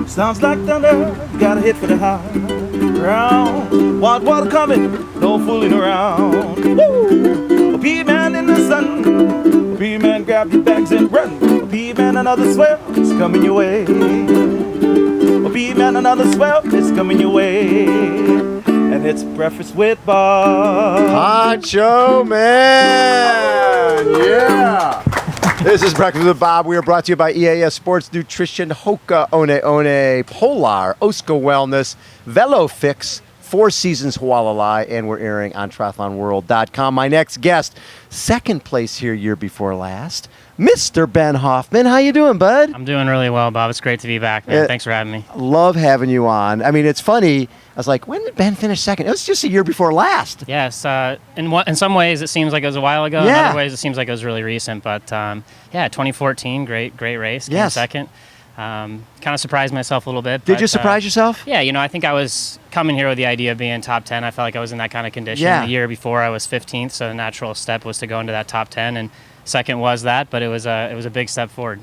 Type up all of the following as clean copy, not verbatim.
Sounds like thunder, got a hit for the high ground. Want water coming, no fooling around. Woo! P-man in the sun, P-man grab your bags and run. P-man, another swell is coming your way. P-man, another swell is coming your way. And it's breakfast with Bob. Honcho Man! Yeah! This is Breakfast with Bob. We are brought to you by EAS Sports Nutrition, Hoka One One, Polar, Osco Wellness, VeloFix, Four Seasons Hualalai, and we're airing on TriathlonWorld.com. My next guest, second place here year before last, Mr. Ben Hoffman. How you doing, bud? I'm doing really well, Bob. It's great to be back, man. Thanks for having me. Love having you on. I mean, it's funny. I was like, when did Ben finish second? It was just a year before last. Yes. In some ways, it seems like it was a while ago. Yeah. In other ways, it seems like it was really recent. But, 2014, great race. Came second. Kind of surprised myself a little bit. Did you surprise yourself? Yeah, I think I was coming here with the idea of being top 10. I felt like I was in that kind of condition. Yeah. The year before, I was 15th, so the natural step was to go into that top 10. And second was that, but it was a big step forward.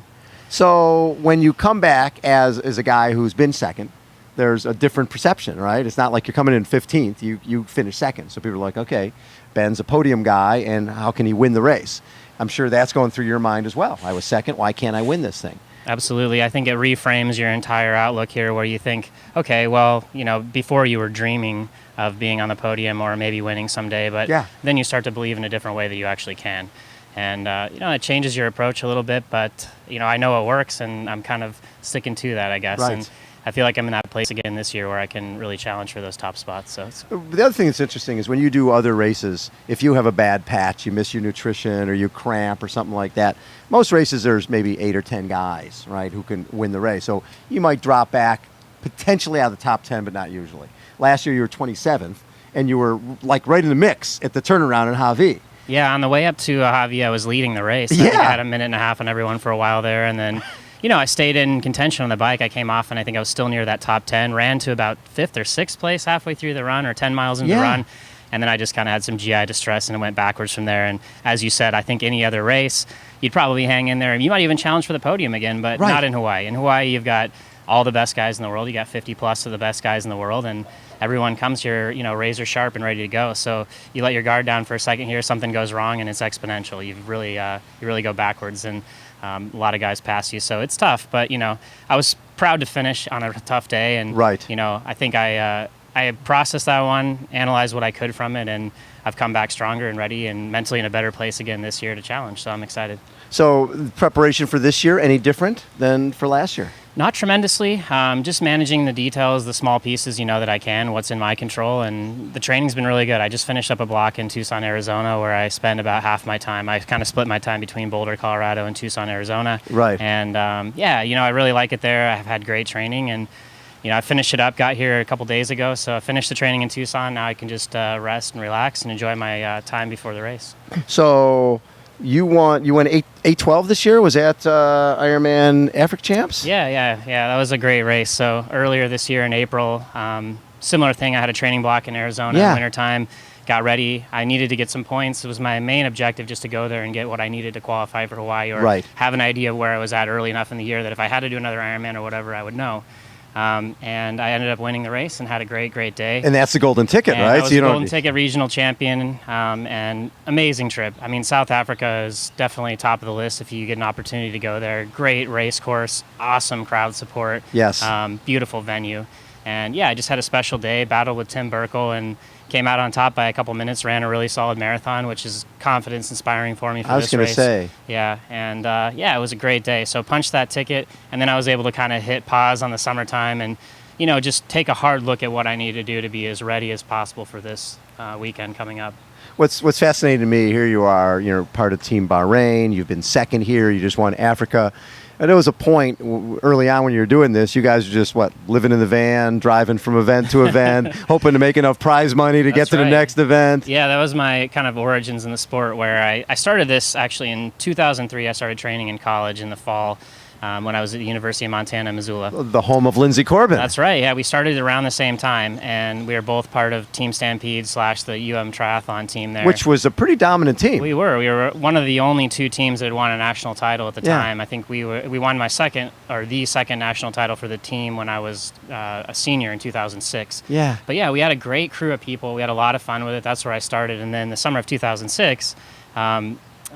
So when you come back as a guy who's been second, there's a different perception, right? It's not like you're coming in 15th. You finish second. So people are like, okay, Ben's a podium guy, and how can he win the race? I'm sure that's going through your mind as well. I was second. Why can't I win this thing? Absolutely. I think it reframes your entire outlook here where you think, okay, well, before you were dreaming of being on the podium or maybe winning someday, but then you start to believe in a different way that you actually can. And, it changes your approach a little bit, but, I know it works, and I'm kind of sticking to that, I guess. Right. And I feel like I'm in that place again this year where I can really challenge for those top spots. So the other thing that's interesting is when you do other races, if you have a bad patch, you miss your nutrition or you cramp or something like that, most races there's maybe 8 or 10 guys, right, who can win the race. So you might drop back potentially out of the top 10, but not usually. Last year you were 27th, and you were like right in the mix at the turnaround in Hawi. Yeah, on the way up to Hawi, I was leading the race. I think I had a minute and a half on everyone for a while there, and then I stayed in contention on the bike. I came off, and I think I was still near that top 10, ran to about 5th or 6th place halfway through the run, or 10 miles into the run, and then I just kind of had some GI distress, and it went backwards from there. And as you said, I think any other race, you'd probably hang in there. You might even challenge for the podium again, but not in Hawaii. In Hawaii, you've got all the best guys in the world. You got 50 plus of the best guys in the world, and everyone comes here, razor sharp and ready to go. So you let your guard down for a second here, something goes wrong, and it's exponential. You really go backwards, and a lot of guys pass you. So it's tough, but I was proud to finish on a tough day, and I think I processed that one, analyzed what I could from it, and I've come back stronger and ready and mentally in a better place again this year to challenge. So I'm excited. So preparation for this year, any different than for last year? Not tremendously. Just managing the details, the small pieces, that I can, what's in my control, and the training's been really good. I just finished up a block in Tucson, Arizona, where I spend about half my time. I kind of split my time between Boulder, Colorado, and Tucson, Arizona. Right. And I really like it there. I've had great training, and I finished it up. Got here a couple days ago, so I finished the training in Tucson. Now I can just rest and relax and enjoy my time before the race. So you won 812 this year. Was that Ironman Africa Champs? Yeah. That was a great race. So earlier this year in April, similar thing. I had a training block in Arizona in wintertime. Got ready. I needed to get some points. It was my main objective just to go there and get what I needed to qualify for Hawaii, or have an idea of where I was at early enough in the year that if I had to do another Ironman or whatever, I would know. And I ended up winning the race and had a great day. And that's the golden ticket, right? I was the golden ticket regional champion, and amazing trip. I mean, South Africa is definitely top of the list if you get an opportunity to go there. Great race course, awesome crowd support. Yes. Beautiful venue. And I just had a special day, battled with Tim Burkle, and came out on top by a couple minutes, ran a really solid marathon, which is confidence inspiring for me for this race. I was going to say. Yeah, and it was a great day. So punched that ticket, and then I was able to kind of hit pause on the summertime and, just take a hard look at what I need to do to be as ready as possible for this weekend coming up. What's fascinating to me, here you are, you're part of Team Bahrain, you've been second here, you just won Africa. And there was a point early on when you were doing this, you guys were just, living in the van, driving from event to event, hoping to make enough prize money to get to the next event. Yeah, that was my kind of origins in the sport, where I started this actually in 2003. I started training in college in the fall. When I was at the University of Montana, Missoula. The home of Lindsey Corbin. That's right. Yeah, we started around the same time, and we were both part of Team Stampede / the Triathlon team there. Which was a pretty dominant team. We were one of the only two teams that had won a national title at the time. I think we were we won the second national title for the team when I was a senior in 2006. Yeah. But yeah, we had a great crew of people. We had a lot of fun with it. That's where I started. And then the summer of 2006,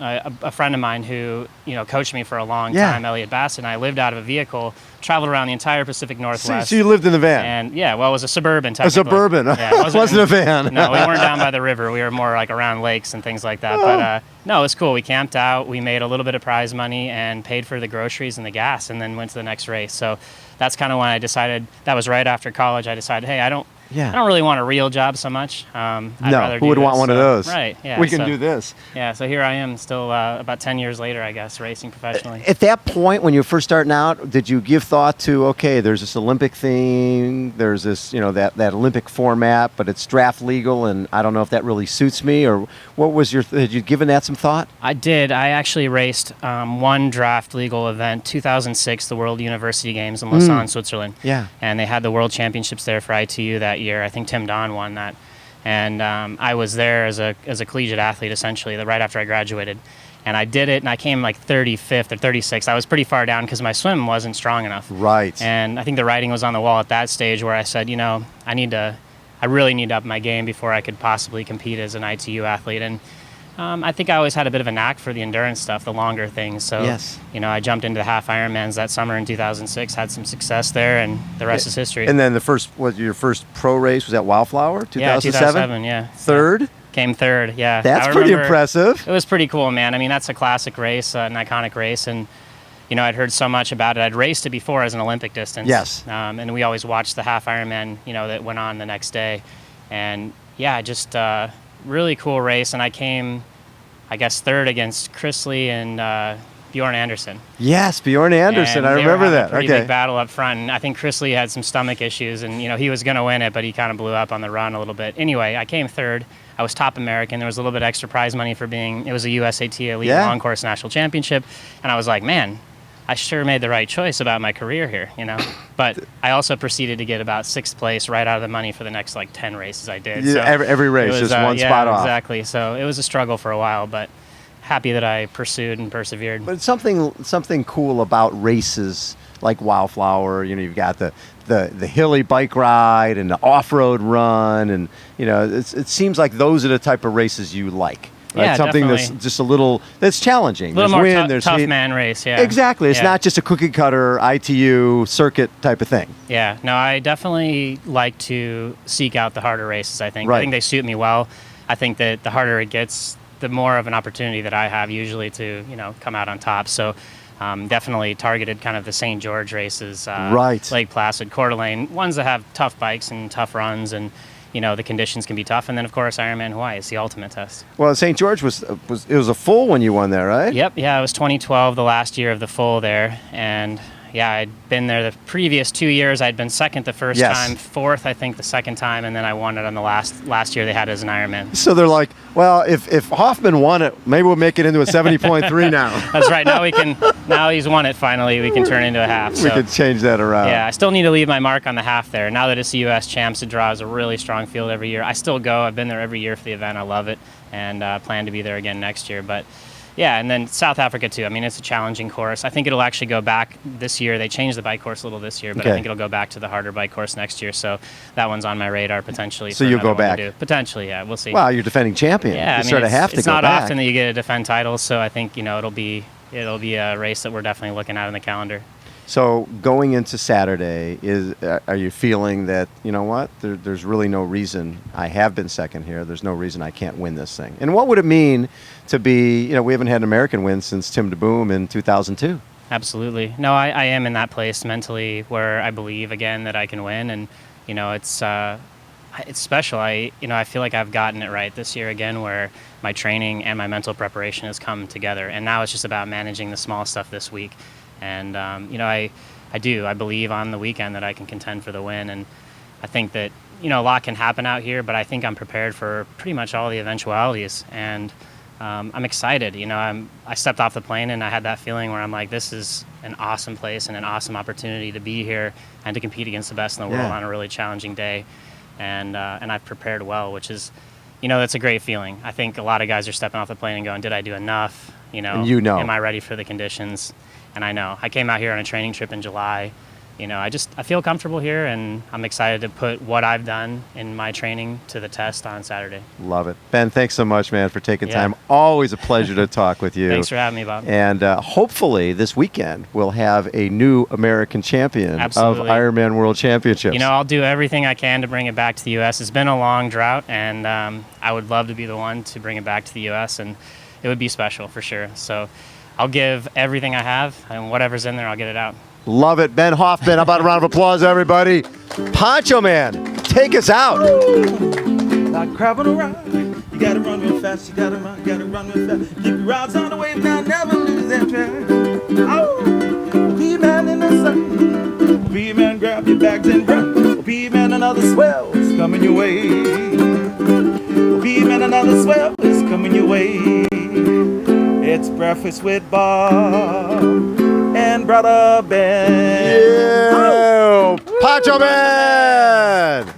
a friend of mine who coached me for a long time, Elliot Bassett, and I lived out of a vehicle, traveled around the entire Pacific Northwest. So you lived in the van? And yeah, well, it was a Suburban technically. A Suburban. Yeah, it wasn't a van. No, we weren't down by the river. We were more like around lakes and things like that. But no, it was cool. We camped out. We made a little bit of prize money and paid for the groceries and the gas, and then went to the next race. So that's kind of when I decided, that was right after college, I decided, hey, I don't really want a real job so much. I'd rather who would want one of those? Right, yeah. We can do this. Yeah, so here I am still about 10 years later, I guess, racing professionally. At that point, when you were first starting out, did you give thought to, okay, there's this Olympic thing, there's this, that Olympic format, but it's draft legal, and I don't know if that really suits me, or what was had you given that some thought? I did. I actually raced one draft legal event, 2006, the World University Games in Lausanne, Switzerland. Yeah. And they had the World Championships there for ITU that year. I think Tim Don won that. And I was there as a collegiate athlete, essentially, right after I graduated. And I did it, and I came like 35th or 36th. I was pretty far down because my swim wasn't strong enough. Right. And I think the writing was on the wall at that stage where I said, I really need to up my game before I could possibly compete as an ITU athlete. And I think I always had a bit of a knack for the endurance stuff, the longer things. So, I jumped into the half Ironmans that summer in 2006, had some success there, and the rest is history. And then your first pro race was at Wildflower, 2007? Yeah, 2007, yeah. Third? Yeah. Came third, yeah. That's pretty impressive. It was pretty cool, man. I mean, that's a classic race, an iconic race, and I'd heard so much about it. I'd raced it before as an Olympic distance. Yes. And we always watched the half Ironman, that went on the next day. And yeah, just really cool race. And I came, I guess, third against Chrisley and Bjorn Anderson. Yes, Bjorn Anderson. I remember that. A pretty big battle up front. And I think Chrisley had some stomach issues, and he was going to win it, but he kind of blew up on the run a little bit. Anyway, I came third. I was top American. There was a little bit extra prize money for it was a USAT Elite Long Course National Championship. And I was like, man, I sure made the right choice about my career here, But I also proceeded to get about sixth place right out of the money for the next 10 races I did. Yeah, so every race, just one spot off. Exactly. So it was a struggle for a while, but happy that I pursued and persevered. But something cool about races like Wildflower. You've got the hilly bike ride and the off-road run, and it seems like those are the type of races you like. Right? Yeah, something definitely. that's just a little challenging. A little there's more tough man race, yeah. Exactly. It's not just a cookie cutter ITU circuit type of thing. Yeah. No, I definitely like to seek out the harder races, I think. Right. I think they suit me well. I think that the harder it gets, the more of an opportunity that I have usually to, come out on top. So definitely targeted kind of the St. George races, right. Lake Placid, Coeur d'Alene, ones that have tough bikes and tough runs, and the conditions can be tough. And then, of course, Ironman Hawaii is the ultimate test. Well, St. George was a full when you won there, right? Yep. Yeah, it was 2012, the last year of the full there. And, yeah, I'd been there the previous 2 years. I'd been second the first time, fourth, I think, the second time, and then I won it on the last year they had it as an Ironman. So they're like, well, if Hoffman won it, maybe we'll make it into a 70.3 now. That's right. Now he's won it finally, we can turn it into a half. We could change that around. Yeah, I still need to leave my mark on the half there. Now that it's the U.S. Champs, it draws a really strong field every year. I still go. I've been there every year for the event. I love it, and plan to be there again next year. But yeah, and then South Africa too. I mean, it's a challenging course. I think it'll actually go back this year. They changed the bike course a little this year, but I think it'll go back to the harder bike course next year. So that one's on my radar potentially. So you'll go back? Potentially, yeah. We'll see. Wow, you're defending champion. Yeah, you sort of have to go back. It's not often that you get to defend titles, so I think it'll be a race that we're definitely looking at in the calendar. So going into Saturday, are you feeling that, there's really no reason, I have been second here, there's no reason I can't win this thing? And what would it mean to be, we haven't had an American win since Tim DeBoom in 2002. Absolutely. No, I am in that place mentally where I believe, again, that I can win. And, it's special. I feel like I've gotten it right this year again, where my training and my mental preparation has come together. And now it's just about managing the small stuff this week. And, I believe on the weekend that I can contend for the win. And I think that, a lot can happen out here, but I think I'm prepared for pretty much all the eventualities. And I'm excited. I stepped off the plane and I had that feeling where I'm like, this is an awesome place and an awesome opportunity to be here and to compete against the best in the world on a really challenging day. And I've prepared well, which is, that's a great feeling. I think a lot of guys are stepping off the plane and going, did I do enough? Am I ready for the conditions? And I know I came out here on a training trip in July. You know, I feel comfortable here, and I'm excited to put what I've done in my training to the test on Saturday. Love it. Ben, thanks so much, man, for taking Yeah. time. Always a pleasure to talk with you. Thanks for having me, Bob. And hopefully this weekend we'll have a new American champion Absolutely. of Ironman World Championships. You know, I'll do everything I can to bring it back to the U.S. It's been a long drought, and I would love to be the one to bring it back to the U.S., and it would be special for sure. So I'll give everything I have, and whatever's in there, I'll get it out. Love it. Ben Hoffman. How about a round of applause, everybody? Poncho Man, take us out. Like crab on a rock, you gotta run real fast, you gotta run real fast. Keep your rods on the wave now, never lose that track. Oh, P-Man in the sun, P-Man grab your bags and run. P-Man, another swell is coming your way. P-Man, another swell is coming your way. It's Breakfast with Bob and Brother Ben. Yeah. Poncho Man.